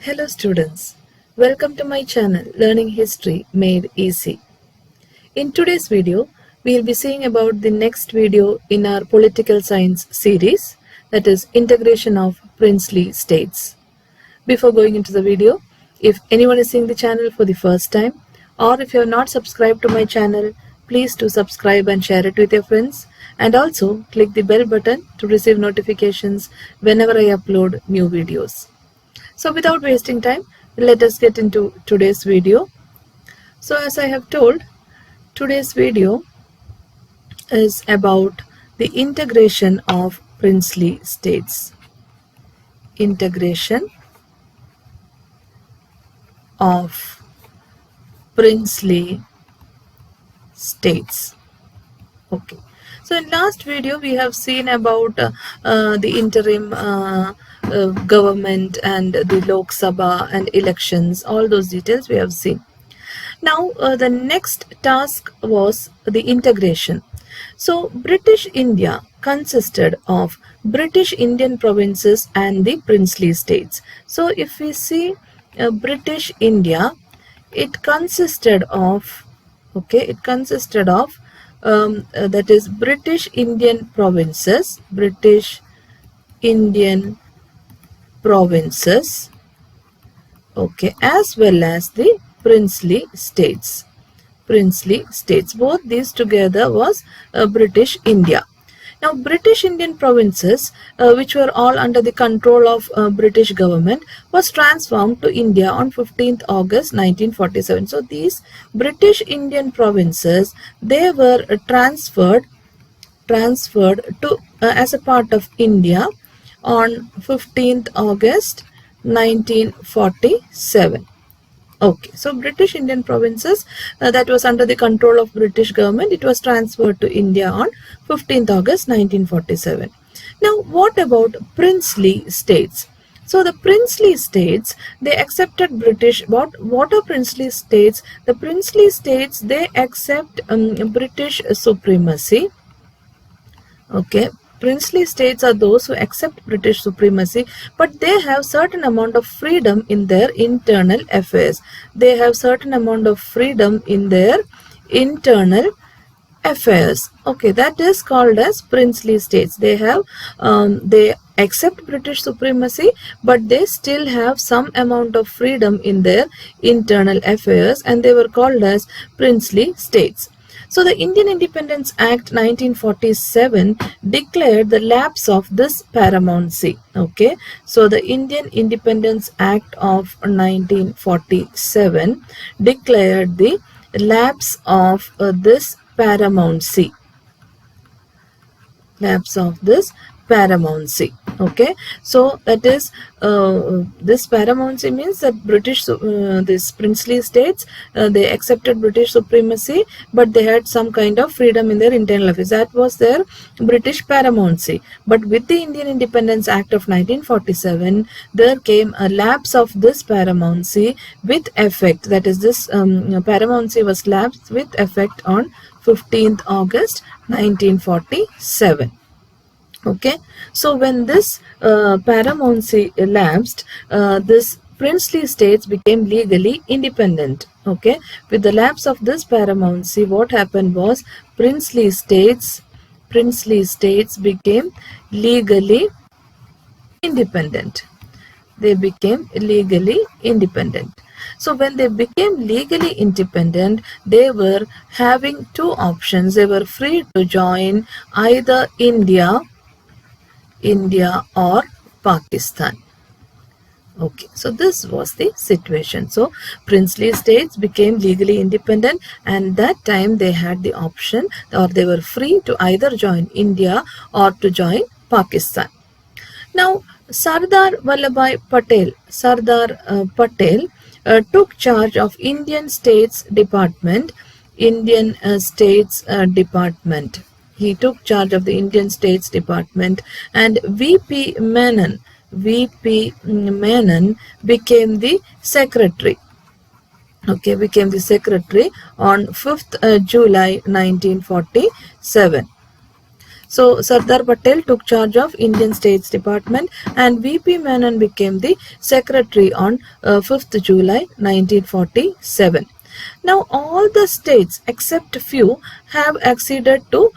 Hello students, welcome to my channel Learning History Made Easy. In today's video, we will be seeing about the next video in our political science series, that is integration of princely states. Before going into the video, if anyone is seeing the channel for the first time or if you have not subscribed to my channel, please do subscribe and share it with your friends, and also click the bell button to receive notifications whenever I upload new videos. So without wasting time, let us get into today's video. So as I have told, today's video is about the integration of princely states. Integration of princely states. Okay. So in last video we have seen about the interim government and the Lok Sabha and elections. All those details we have seen. Now the next task was the integration. So British India consisted of British Indian provinces and the princely states. So if we see British India, it consisted of that is British Indian provinces, as well as the princely states. Both these together was British India. Now British Indian provinces, which were all under the control of British government, was transformed to India on 15th August 1947. So these British Indian provinces, they were transferred to as a part of India on 15th August 1947. Okay, so British Indian provinces that was under the control of British government, it was transferred to India on 15th August 1947. Now what about princely states? So the princely states, they accepted British, what are princely states? The princely states, they accept British supremacy. Okay, princely states are those who accept British supremacy, but they have certain amount of freedom in their internal affairs. Okay, that is called as princely states. They accept British supremacy, but they still have some amount of freedom in their internal affairs, and they were called as princely states. So the Indian Independence Act 1947 declared the lapse of this paramountcy. Okay, so the Indian Independence Act of 1947 declared the lapse of this paramountcy. Okay, so that is this paramountcy means that these princely states, they accepted British supremacy, but they had some kind of freedom in their internal affairs. That was their British paramountcy. But with the Indian Independence Act of 1947, there came a lapse of this paramountcy with effect. That is, this paramountcy was lapsed with effect on 15th August 1947. Okay, so when this paramountcy elapsed, this princely states became legally independent. Okay, with the lapse of this paramountcy, what happened was princely states became legally independent. They became legally independent. So when they became legally independent, they were having two options. They were free to join either India or Pakistan. Okay, so this was the situation. So princely states became legally independent, and that time they had the option, or they were free to either join India or to join Pakistan. Now Sardar Vallabhbhai Patel, took charge of Indian States Department. He took charge of the Indian States Department, and V.P. Menon became the secretary. Okay, became the secretary on 5th July 1947. So Sardar Patel took charge of Indian States Department and VP Menon became the secretary on 5th July 1947. Now all the states except few have acceded to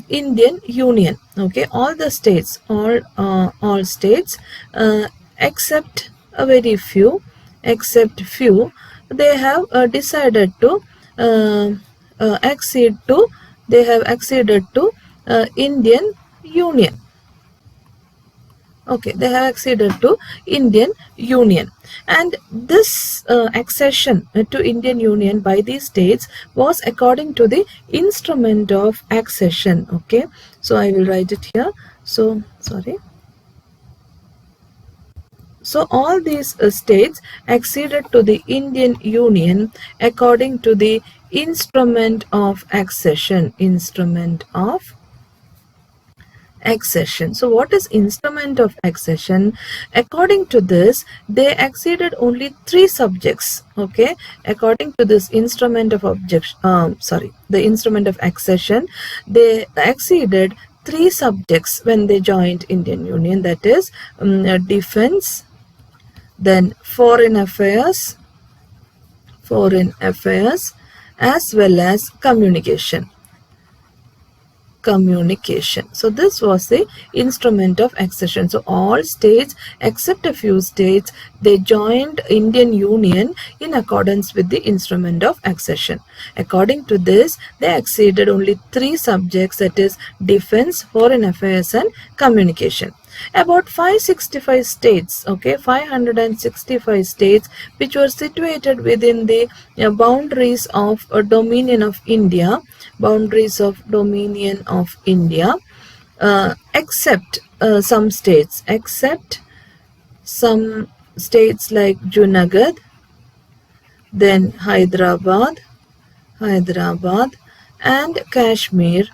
Indian Union. Okay, all the states, all states except a very few, they have decided to accede to. They have acceded to Indian Union. Okay, they have acceded to Indian Union, and this accession to Indian Union by these states was according to the instrument of accession. Okay, so I will write it here. So all these states acceded to the Indian Union according to the instrument of accession. Accession. So what is instrument of accession? According to this, they acceded only 3 subjects. Okay, according to this instrument of the instrument of accession, they acceded 3 subjects when they joined Indian Union, that is defense, then foreign affairs, as well as communication. So this was the instrument of accession. So all states except a few states, they joined Indian Union in accordance with the instrument of accession. According to this, they acceded only 3 subjects, that is defense, foreign affairs and communication. About 565 states, okay, 565 states which were situated within the boundaries of dominion of India, except some states, like Junagadh, then Hyderabad and Kashmir,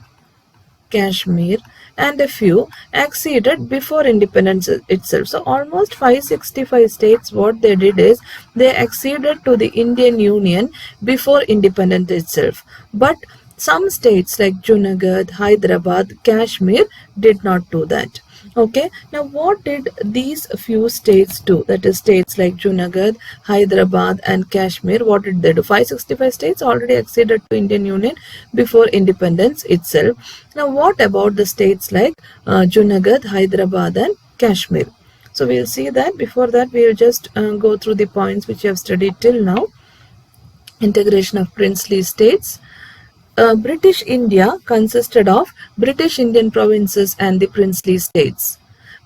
and a few acceded before independence itself. So almost 565 states, what they did is they acceded to the Indian Union before independence itself. But some states like Junagadh, Hyderabad, Kashmir did not do that. Okay, now what did these few states do? That is states like Junagadh, Hyderabad and Kashmir, what did they do? 565 states already acceded to Indian Union before independence itself. Now what about the states like Junagadh, Hyderabad and Kashmir? So we'll see that. Before that, we'll just go through the points which we have studied till now. Integration of princely states. British India consisted of British Indian provinces and the princely states.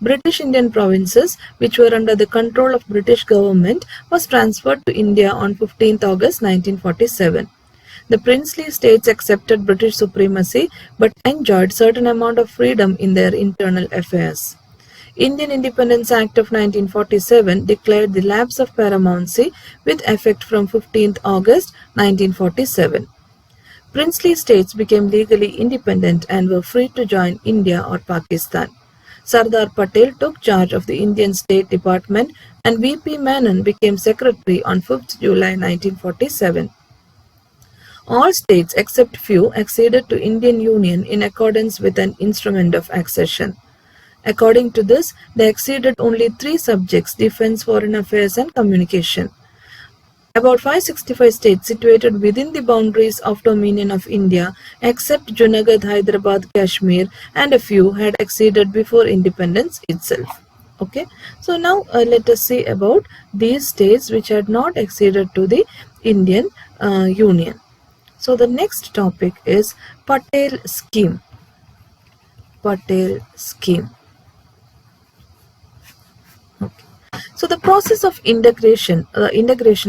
British Indian provinces, which were under the control of British government, was transferred to India on 15th August 1947. The princely states accepted British supremacy but enjoyed certain amount of freedom in their internal affairs. Indian Independence Act of 1947 declared the lapse of paramountcy with effect from 15th August 1947. Princely states became legally independent and were free to join India or Pakistan. Sardar Patel took charge of the Indian State Department and VP Menon became secretary on 5th July 1947. All states except few acceded to Indian Union in accordance with an instrument of accession. According to this, they acceded only 3 subjects: defense, foreign affairs and communication. About 565 states situated within the boundaries of dominion of India, except Junagadh, Hyderabad, Kashmir, and a few had acceded before independence itself. Okay, so now let us see about these states which had not acceded to the Indian Union. So the next topic is Patel Scheme. Okay. So the process of integration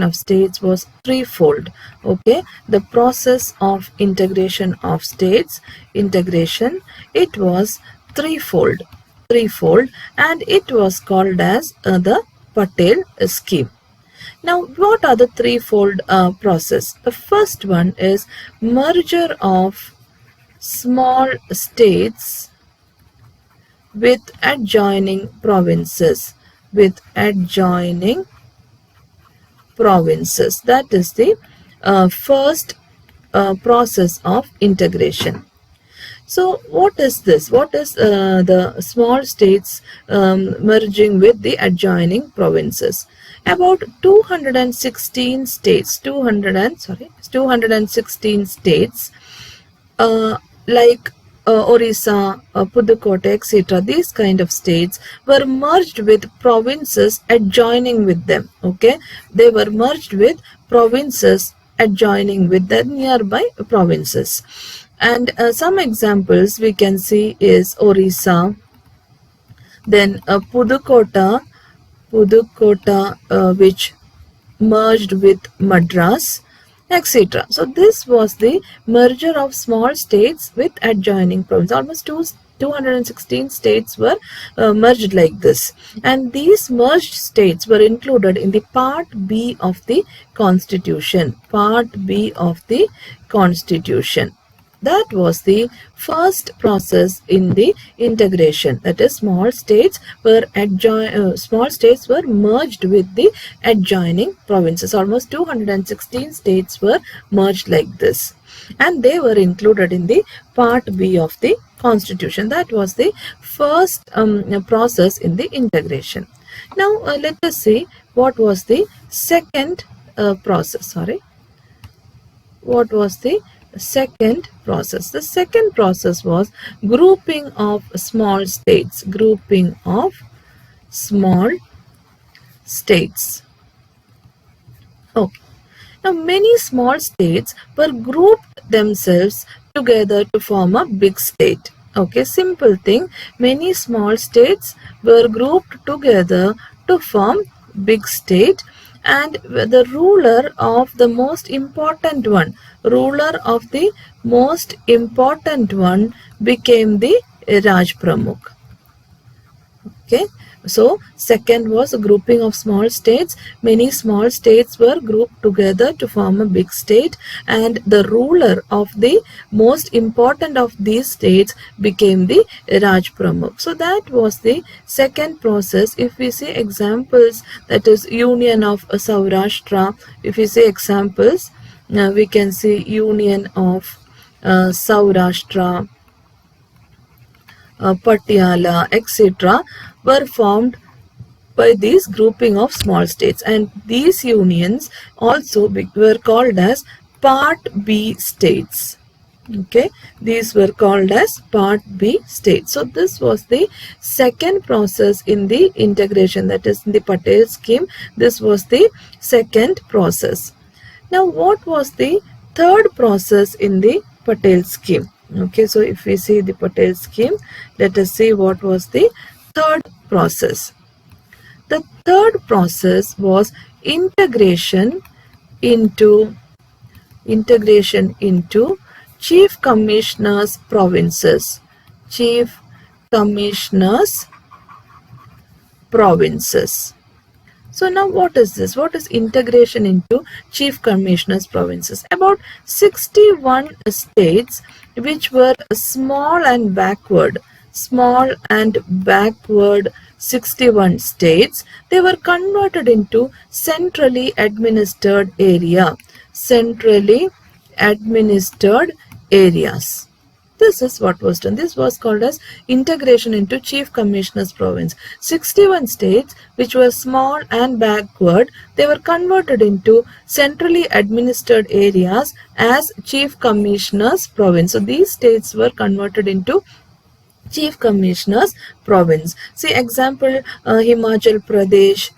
of states was threefold. Okay, the process of integration of states, it was threefold, and it was called as the Patel Scheme. Now, what are the threefold process? The first one is merger of small states with adjoining provinces. That is the first process of integration. So what is this? What is the small states merging with the adjoining provinces? About 216 states, 216 states like Orissa, Pudukkottai, etc. These kind of states were merged with provinces adjoining with them. Okay, they were merged with provinces adjoining with the nearby provinces. And some examples we can see is Orissa, then Pudukkottai, which merged with Madras, etc. So this was the merger of small states with adjoining provinces. Almost 216 states were merged like this, and these merged states were included in the Part B of the Constitution. Part B of the Constitution. That was the first process in the integration. That is, small states were merged with the adjoining provinces. Almost 216 states were merged like this, and they were included in the Part B of the Constitution. That was the first process in the integration. Now let us see what was the second process. What was the second process? The second process was grouping of small states. Grouping of small states. Okay. Now many small states were grouped themselves together to form a big state. Okay, simple thing. Many small states were grouped together to form big state, and the ruler of the most important one became the Raj Pramukh. Okay, so second was a grouping of small states. Many small states were grouped together to form a big state, and the ruler of the most important of these states became the Raj Pramukh. So that was the second process. If we see examples, that is Union of Saurashtra. If we see examples, we can see Union of Saurashtra, Patiala, etc. were formed by these grouping of small states, and these unions also were called as Part B states. Okay, these were called as Part B states. So this was the second process in the integration, that is in the Patel scheme. This was the second process. Now what was the third process in the Patel scheme? Okay, so if we see the Patel scheme, let us see what was the third process. The third process was integration into Chief Commissioners provinces. Chief Commissioners provinces. So now what is this? What is integration into Chief Commissioners provinces? About 61 states which were small and backward, 61 states, they were converted into centrally administered area. Centrally administered areas. This is what was done. This was called as integration into Chief Commissioners province. 61 states which were small and backward, they were converted into centrally administered areas as Chief Commissioners province. So these states were converted into Chief Commissioners province. See example, Himachal Pradesh,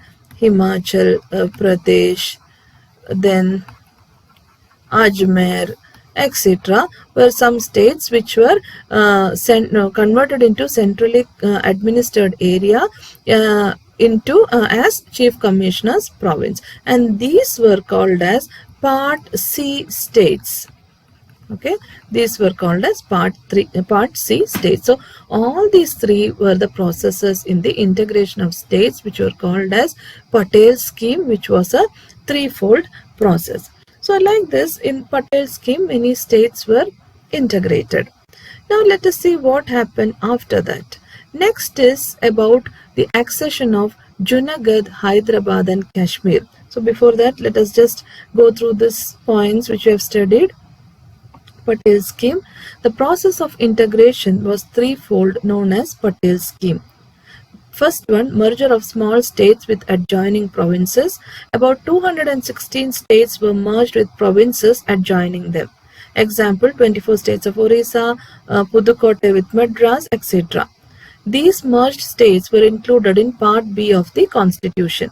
then Ajmer, etc. were some states which were converted into centrally administered area as Chief Commissioners province, and these were called as Part C states. Okay, these were called as Part C states. So all these three were the processes in the integration of states which were called as Patel scheme, which was a threefold process. So like this, in Patel scheme, many states were integrated. Now let us see what happened after that. Next is about the accession of Junagadh, Hyderabad and Kashmir. So before that, let us just go through these points which we have studied. Patel Scheme. The process of integration was threefold, known as Patel Scheme. First one, merger of small states with adjoining provinces. About 216 states were merged with provinces adjoining them. Example, 24 states of Orissa, Pudukkottai with Madras, etc. These merged states were included in Part B of the Constitution.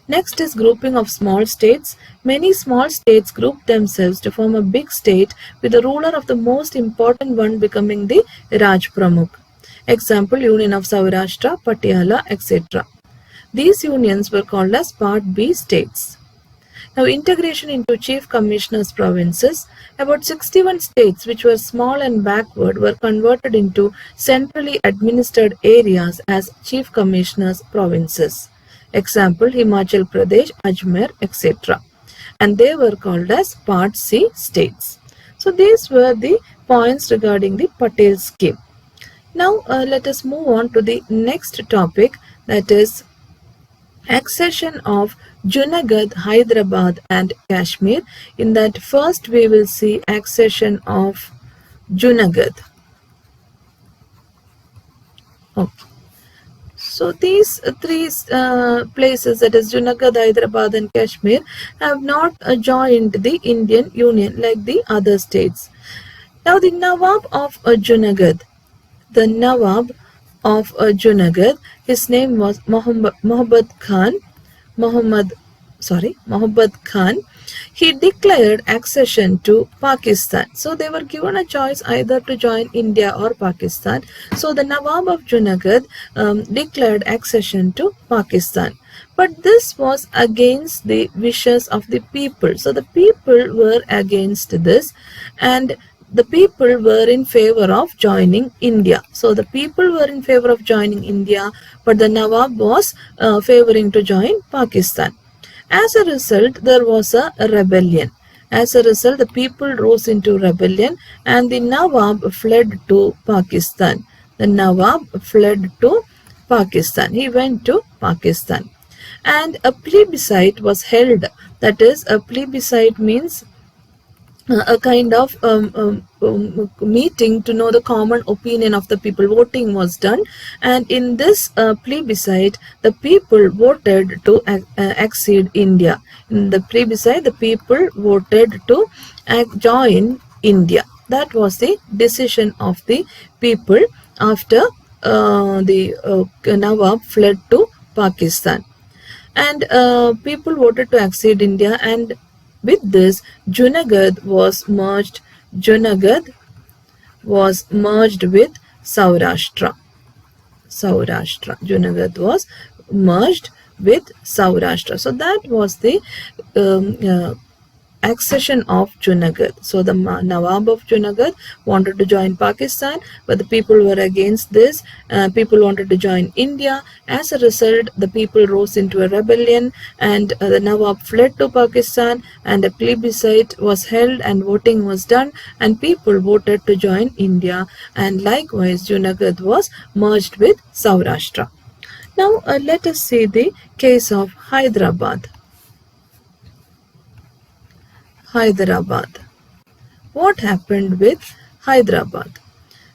Next is grouping of small states. Many small states grouped themselves to form a big state, with the ruler of the most important one becoming the Raj Pramukh. Example, Union of Saurashtra, Patiala, etc. These unions were called as Part B states. Now, integration into Chief Commissioners' provinces. About 61 states which were small and backward were converted into centrally administered areas as Chief Commissioners' provinces. Example, Himachal Pradesh, Ajmer, etc. And they were called as Part C states. So, these were the points regarding the Patel Scheme. Now, let us move on to the next topic, that is accession of Junagadh, Hyderabad and Kashmir. In that, first we will see accession of Junagadh. Okay. So these three places, that is Junagadh, Hyderabad and Kashmir, have not joined the Indian Union like the other states. Now the Nawab of Junagadh. The Nawab of Junagadh, his name was Muhammad Khan. He declared accession to Pakistan. So they were given a choice either to join India or Pakistan. So the Nawab of Junagadh declared accession to Pakistan. But this was against the wishes of the people. So the people were against this, and the people were in favor of joining India. So the people were in favor of joining India, but the Nawab was favoring to join Pakistan. As a result, there was a rebellion. As a result, the people rose into rebellion and the Nawab fled to Pakistan. The Nawab fled to Pakistan. He went to Pakistan. And a plebiscite was held. That is, a plebiscite means a kind of meeting to know the common opinion of the people. Voting was done, and in this plebiscite, the people voted to accede India. In the plebiscite, the people voted to join India. That was the decision of the people after the Nawab fled to Pakistan. And people voted to accede India, and with this, Junagadh was merged. Junagadh was merged with Saurashtra. Junagadh was merged with Saurashtra. So that was the accession of Junagadh. So the Nawab of Junagadh wanted to join Pakistan, but the people were against this. People wanted to join India. As a result, the people rose into a rebellion, and the Nawab fled to Pakistan, and a plebiscite was held and voting was done, and people voted to join India, and likewise Junagadh was merged with Saurashtra. Now let us see the case of Hyderabad. Hyderabad. What happened with Hyderabad?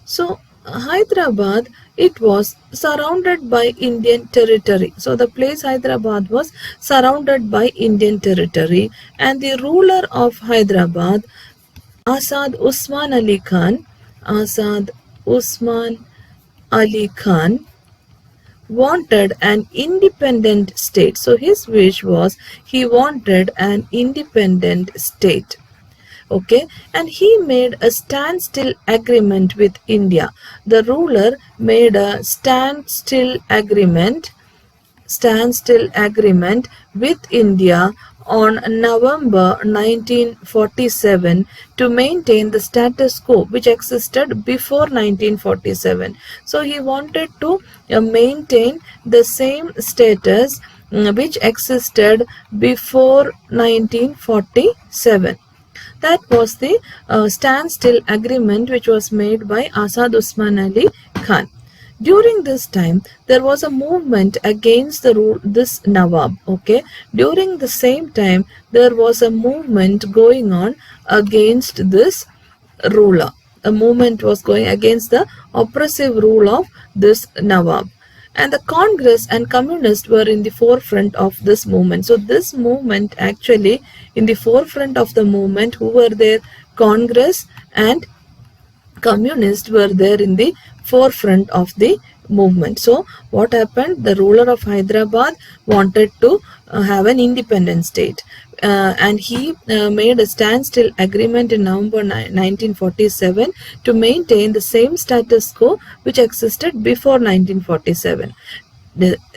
So Hyderabad, it was surrounded by Indian territory. So the place Hyderabad was surrounded by Indian territory, and the ruler of Hyderabad, Asad Usman Ali Khan, wanted an independent state. So his wish was, he wanted an independent state. Okay, and he made a standstill agreement with India. The ruler made a standstill agreement with India on November 1947 to maintain the status quo which existed before 1947. So he wanted to maintain the same status which existed before 1947. That was the standstill agreement which was made by Asad Usman Ali Khan. During this time, there was a movement against this Nawab. Okay, during the same time, there was a movement going on against this ruler. A movement was going against the oppressive rule of this Nawab. And the Congress and communists were in the forefront of this movement. So this movement actually, in the forefront of the movement, who were there? Congress and communists were there in the forefront of the movement. So what happened? The ruler of Hyderabad wanted to have an independent state, and he made a standstill agreement in November 1947 to maintain the same status quo which existed before 1947.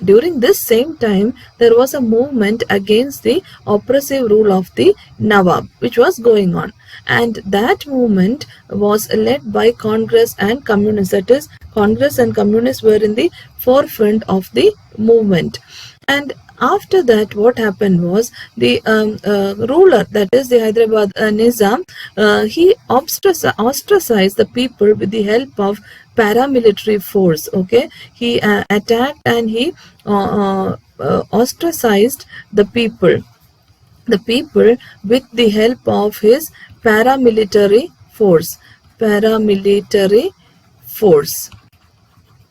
During this same time, there was a movement against the oppressive rule of the Nawab, which was going on, and that movement was led by Congress and communists. That is, Congress and communists were in the forefront of the movement. And after that, what happened was the ruler, that is the Hyderabad Nizam, he ostracized the people with the help of paramilitary force. Okay, he attacked and he ostracized the people with the help of his paramilitary force.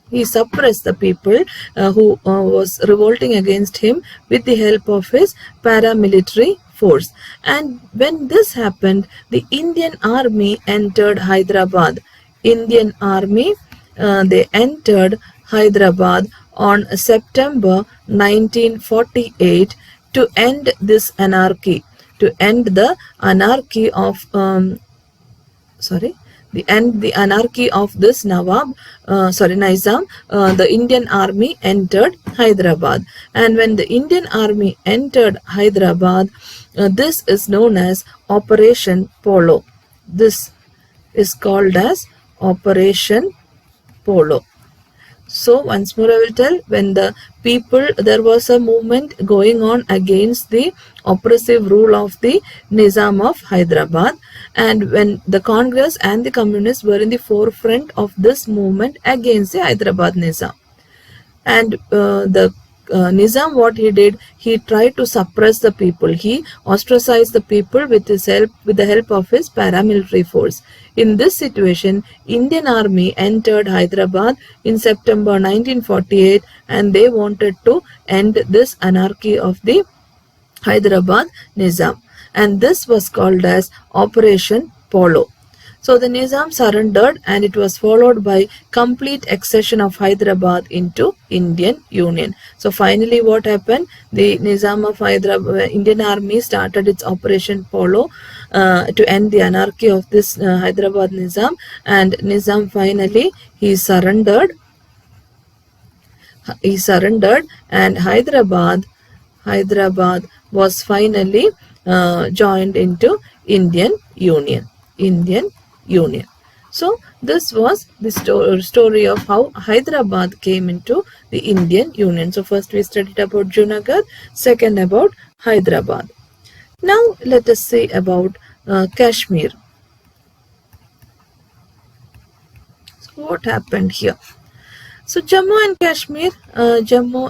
He suppressed the people who was revolting against him with the help of his paramilitary force. And when this happened, the Indian army entered Hyderabad. Indian army, they entered Hyderabad on September 1948 to end this anarchy, to end the anarchy of the anarchy of this Nizam. The Indian army entered Hyderabad, and when the Indian army entered Hyderabad, this is known as Operation Polo. This is called as Operation Polo. So once more I will tell, when the people, there was a movement going on against the oppressive rule of the Nizam of Hyderabad, and when the Congress and the communists were in the forefront of this movement against the Hyderabad Nizam. And the Nizam, what he did, he tried to suppress the people. He ostracized the people with the help of his paramilitary force. In this situation, Indian army entered Hyderabad in September 1948, and they wanted to end this anarchy of the Hyderabad Nizam, and this was called as Operation Polo. So the Nizam surrendered, and it was followed by complete accession of Hyderabad into Indian Union. So finally what happened? The Nizam of Hyderabad, Indian army started its Operation Polo to end the anarchy of this Hyderabad Nizam, and Nizam finally he surrendered, and Hyderabad was finally joined into Indian Union. So this was the story of how Hyderabad came into the Indian Union. So first we studied about Junagadh, second about Hyderabad. Now let us see about Kashmir. So what happened here? So Jammu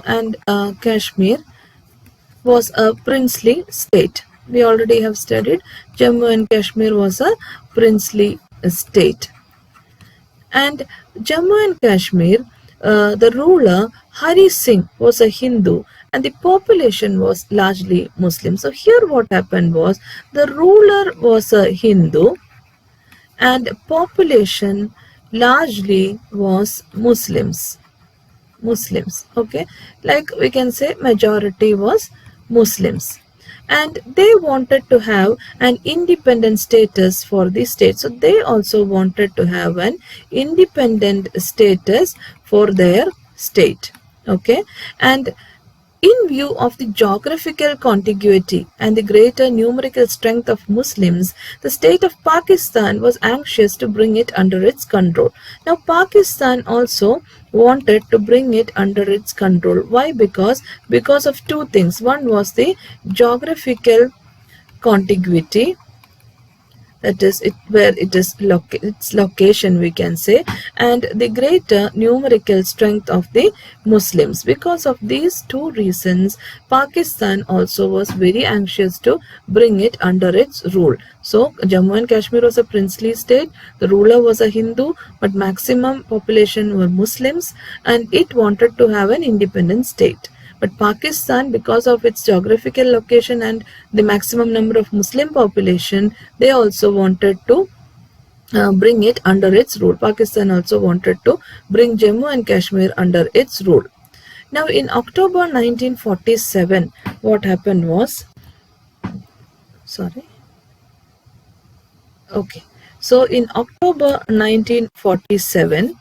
and Kashmir was a princely state. We already have studied Jammu and Kashmir was a princely state. And Jammu and Kashmir, the ruler Hari Singh was a Hindu, and the population was largely Muslim. So here what happened was, the ruler was a Hindu and population largely was Muslims. Okay, like we can say majority was Muslims, and they wanted to have an independent status for the state. So they also wanted to have an independent status for their state. Okay, and in view of the geographical contiguity and the greater numerical strength of Muslims, the state of Pakistan was anxious to bring it under its control. Now Pakistan also wanted to bring it under its control. Why? Because of two things. One was the geographical contiguity, that is where it is its location, we can say, and the greater numerical strength of the Muslims. Because of these two reasons, Pakistan also was very anxious to bring it under its rule. So Jammu and Kashmir was a princely state, the ruler was a Hindu, but maximum population were Muslims, and it wanted to have an independent state. But Pakistan, because of its geographical location and the maximum number of Muslim population, they also wanted to bring it under its rule. Pakistan also wanted to bring Jammu and Kashmir under its rule. Now in October 1947, what happened was, so in October 1947,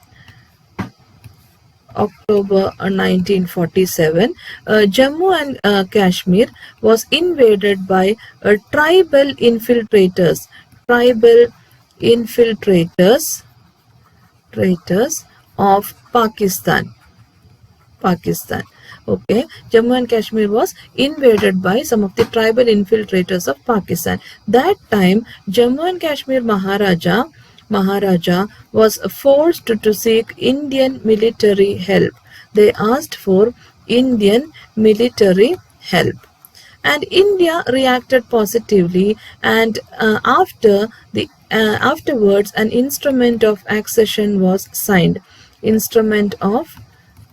Jammu and Kashmir was invaded by tribal infiltrators of Pakistan. Okay, Jammu and Kashmir was invaded by some of the tribal infiltrators of Pakistan. That time, Jammu and Kashmir Maharaja was forced to seek Indian military help. They asked for Indian military help, and India reacted positively, and afterwards an instrument of accession was signed. Instrument of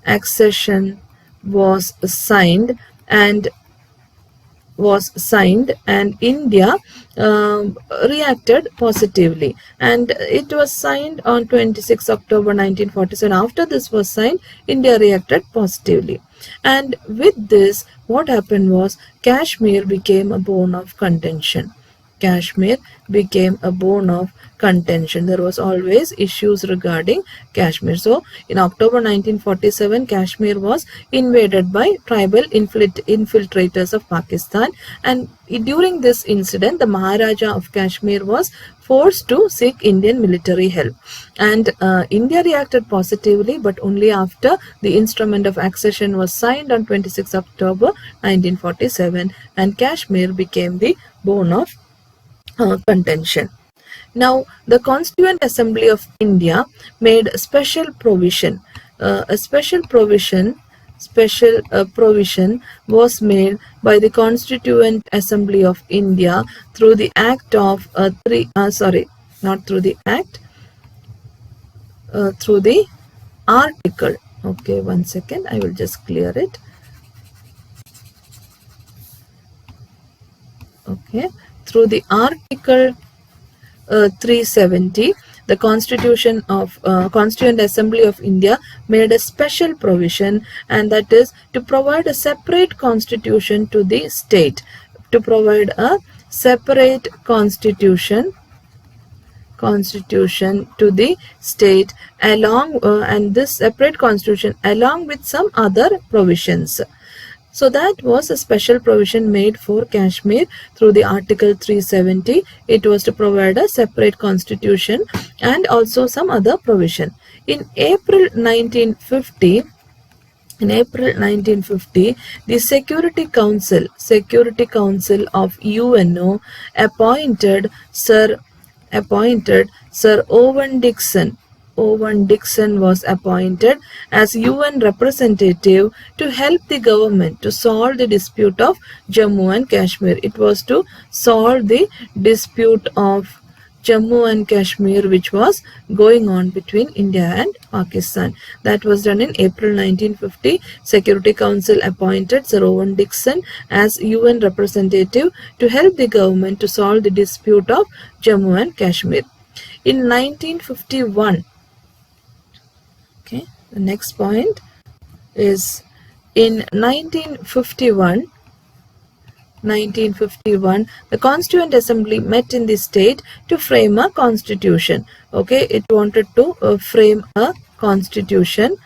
accession was signed and India reacted positively, and it was signed on 26 October 1947. After this was signed, India reacted positively, and with this, what happened was Kashmir became a bone of contention. Kashmir became a bone of contention. There was always issues regarding Kashmir. So in October 1947, Kashmir was invaded by tribal infiltrators of Pakistan, and during this incident, the Maharaja of Kashmir was forced to seek Indian military help, and India reacted positively, but only after the instrument of accession was signed on 26 October 1947, and Kashmir became the bone of contention. Now, the Constituent Assembly of India made a special provision. Special provision was made by the Constituent Assembly of India through the Act of through the article. Okay, one second, I will just clear it. Okay, through the article 370, the Constitution of Constituent Assembly of India made a special provision, and that is to provide a separate constitution to the state. To provide a separate constitution to the state, and this separate constitution along with some other provisions. So that was a special provision made for Kashmir through the Article 370. It was to provide a separate constitution and also some other provision. In April 1950, the Security Council of UNO appointed Sir Owen Dixon. Owen Dixon was appointed as UN representative to help the government to solve the dispute of Jammu and Kashmir. It was to solve the dispute of Jammu and Kashmir which was going on between India and Pakistan. That was done in April 1950. Security Council appointed Sir Owen Dixon as UN representative to help the government to solve the dispute of Jammu and Kashmir. In 1951, okay, the next point is in 1951, the Constituent Assembly met in the state to frame a constitution. Okay, it wanted to frame a constitution.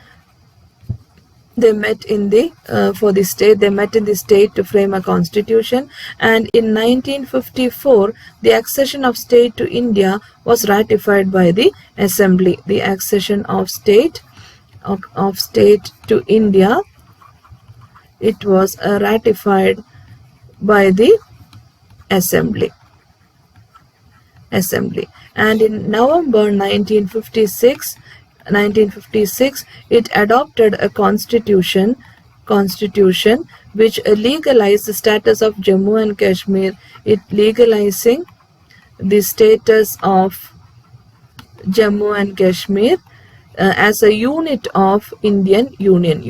They met in the for the state. They met in the state to frame a constitution, and in 1954, the accession of state to India was ratified by the Assembly. The accession of state to India, it was ratified by the Assembly. Assembly. And in November 1956, it adopted a constitution which legalized the status of Jammu and Kashmir. It legalizing the status of Jammu and Kashmir as a unit of Indian Union.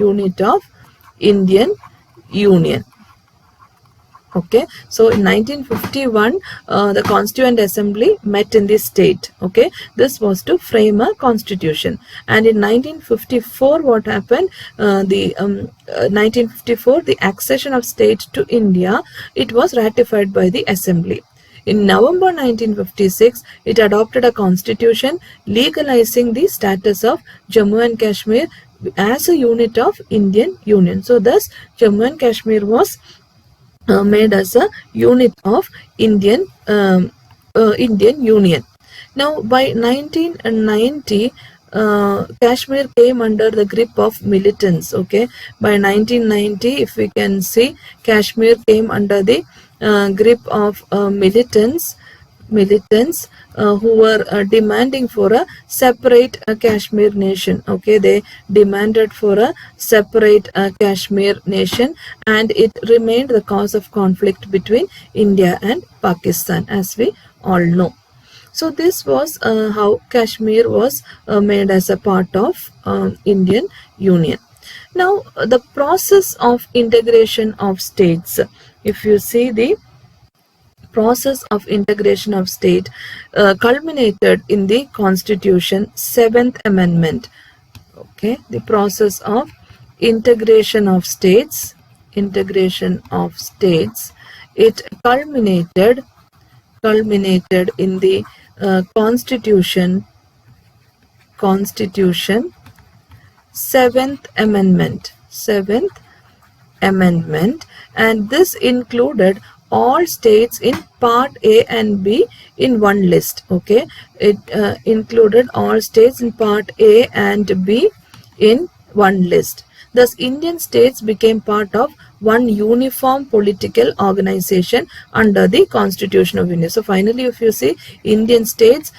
Okay, so in 1951 the Constituent Assembly met in the state. Okay, this was to frame a constitution. And in 1954 what happened, 1954 the accession of state to India, it was ratified by the Assembly. In November 1956, it adopted a constitution legalizing the status of Jammu and Kashmir as a unit of Indian Union. So thus Jammu and Kashmir was made as a unit of Indian Union. Now by 1990, Kashmir came under the grip of militants. Okay, by 1990, if we can see, Kashmir came under the grip of militants who were demanding for a separate Kashmir nation. Okay, they demanded for a separate Kashmir nation, and it remained the cause of conflict between India and Pakistan, as we all know. So this was how Kashmir was made as a part of Indian Union. Now the process of integration of states, if you see the process of integration of state culminated in the Constitution 7th Amendment. Okay, the process of integration of states, it culminated in the Constitution 7th Amendment, and this included all states in Part A and B in one list. Okay, it included all states in Part A and B in one list. Thus, Indian states became part of one uniform political organization under the Constitution of India. So finally, if you see, Indian states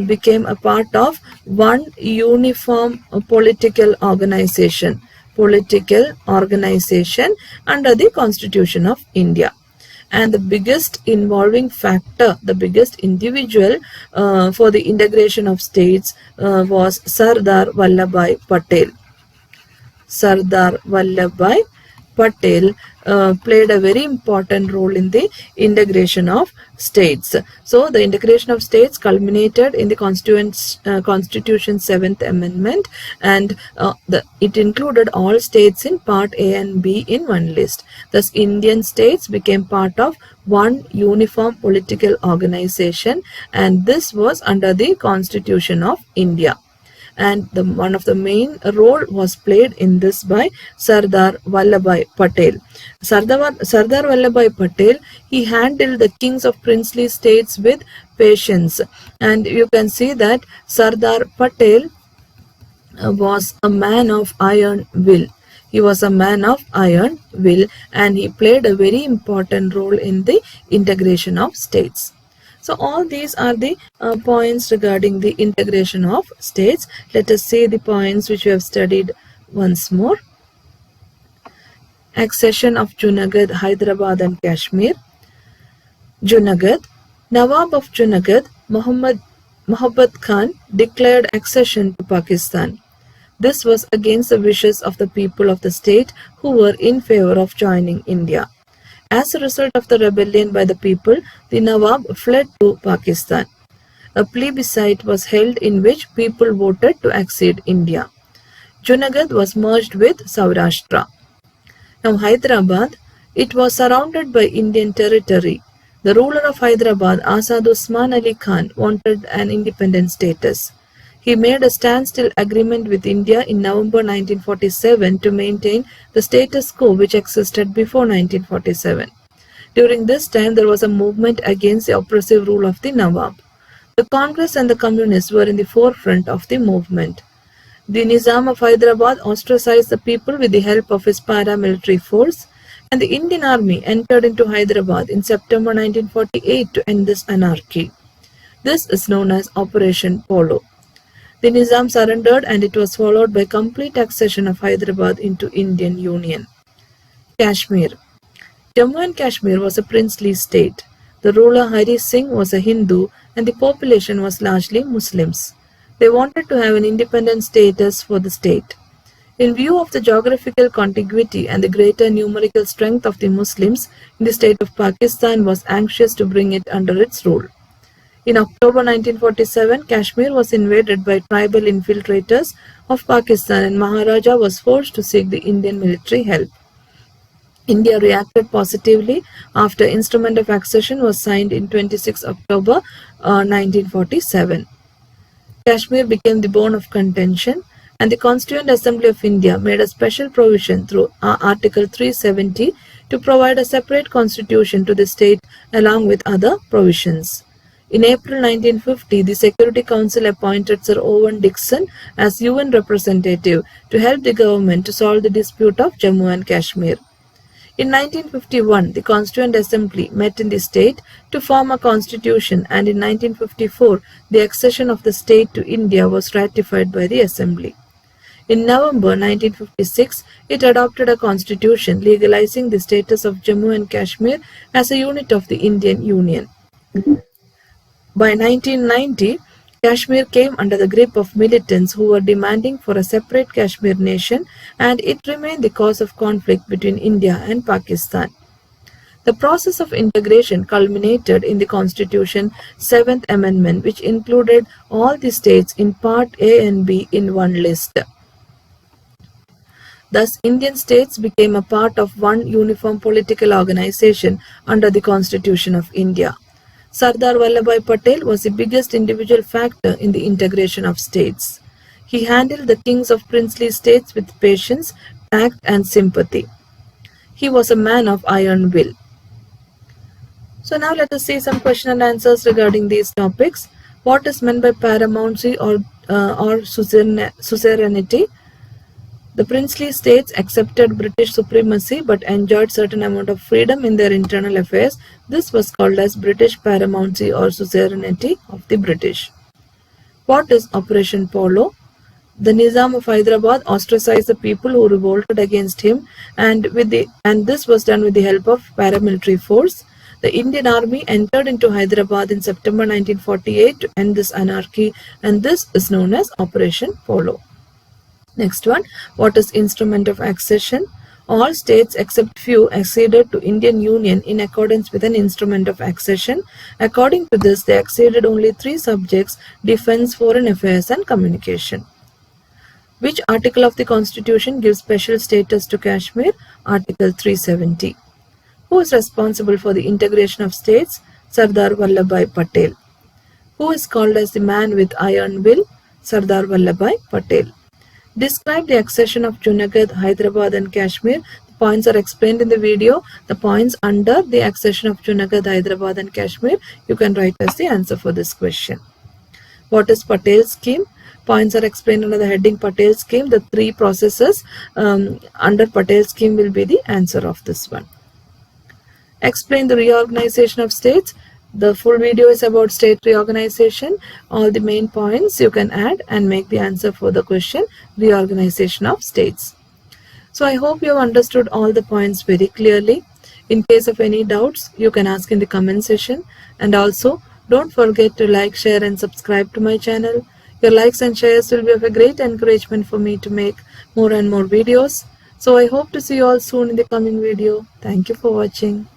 became a part of one uniform political organization under the Constitution of India. And the biggest involving factor, the biggest individual for the integration of states was Sardar Vallabhbhai Patel. Sardar Vallabhbhai Patel played a very important role in the integration of states. So the integration of states culminated in the Constitution 7th Amendment, and it included all states in Part A and B in one list. Thus, Indian states became part of one uniform political organization, and this was under the Constitution of India. And one of the main role was played in this by Sardar Vallabhbhai Patel. Sardar Vallabhbhai Patel, he handled the kings of princely states with patience, and you can see that Sardar Patel was a man of iron will. He was a man of iron will, and he played a very important role in the integration of states. So all these are the points regarding the integration of states. Let us see the points which we have studied once more. Accession of Junagadh, Hyderabad and Kashmir. Junagadh. Nawab of Junagadh, Muhammad Khan, declared accession to Pakistan. This was against the wishes of the people of the state who were in favor of joining India. As a result of the rebellion by the people, the Nawab fled to Pakistan. A plebiscite was held in which people voted to accede India. Junagadh was merged with Saurashtra. Now Hyderabad, it was surrounded by Indian territory. The ruler of Hyderabad, Asad Usman Ali Khan, wanted an independent status. He made a standstill agreement with India in November 1947 to maintain the status quo which existed before 1947. During this time, there was a movement against the oppressive rule of the Nawab. The Congress and the Communists were in the forefront of the movement. The Nizam of Hyderabad ostracized the people with the help of his paramilitary force, and the Indian army entered into Hyderabad in September 1948 to end this anarchy. This is known as Operation Polo. The Nizam surrendered and it was followed by complete accession of Hyderabad into Indian Union. Kashmir. Jammu and Kashmir was a princely state. The ruler Hari Singh was a Hindu and the population was largely Muslims. They wanted to have an independent status for the state. In view of the geographical contiguity and the greater numerical strength of the Muslims, the state of Pakistan was anxious to bring it under its rule. In October 1947, Kashmir was invaded by tribal infiltrators of Pakistan and Maharaja was forced to seek the Indian military help. India reacted positively after Instrument of Accession was signed in 26 October 1947. Kashmir became the bone of contention, and the Constituent Assembly of India made a special provision through Article 370 to provide a separate constitution to the state along with other provisions. In April 1950, the Security Council appointed Sir Owen Dixon as UN representative to help the government to solve the dispute of Jammu and Kashmir. In 1951, the Constituent Assembly met in the state to form a constitution, and in 1954, the accession of the state to India was ratified by the Assembly. In November 1956, it adopted a constitution legalizing the status of Jammu and Kashmir as a unit of the Indian Union. By 1990, Kashmir came under the grip of militants who were demanding for a separate Kashmir nation, and it remained the cause of conflict between India and Pakistan. The process of integration culminated in the Constitution's 7th Amendment, which included all the states in Part A and B in one list. Thus, Indian states became a part of one uniform political organization under the Constitution of India. Sardar Vallabhbhai Patel was the biggest individual factor in the integration of states. He handled the kings of princely states with patience, tact, and sympathy. He was a man of iron will. So now let us see some question and answers regarding these topics. What is meant by paramountcy or suzerainty? The princely states accepted British supremacy but enjoyed certain amount of freedom in their internal affairs. This was called as British paramountcy or suzerainty of the British. What is Operation Polo? The Nizam of Hyderabad ostracized the people who revolted against him, and this was done with the help of paramilitary force. The Indian Army entered into Hyderabad in September 1948 to end this anarchy, and this is known as Operation Polo. Next one, what is Instrument of Accession? All states except few acceded to Indian Union in accordance with an Instrument of Accession. According to this, they acceded only 3 subjects: defense, foreign affairs, and communication. Which article of the Constitution gives special status to Kashmir? Article 370. Who is responsible for the integration of states? Sardar Vallabhbhai Patel. Who is called as the man with iron will? Sardar Vallabhbhai Patel. Describe the accession of Junagadh, Hyderabad and Kashmir. The points are explained in the video. The points under the accession of Junagadh, Hyderabad and Kashmir, you can write as the answer for this question. What is Patel Scheme? Points are explained under the heading Patel Scheme. The 3 processes under Patel Scheme will be the answer of this one. Explain the reorganization of states. The full video is about state reorganization. All the main points you can add and make the answer for the question reorganization of states. So I hope you have understood all the points very clearly. In case of any doubts, you can ask in the comment section, and also don't forget to like, share and subscribe to my channel. Your likes and shares will be of a great encouragement for me to make more and more videos. So I hope to see you all soon in the coming video. Thank you for watching.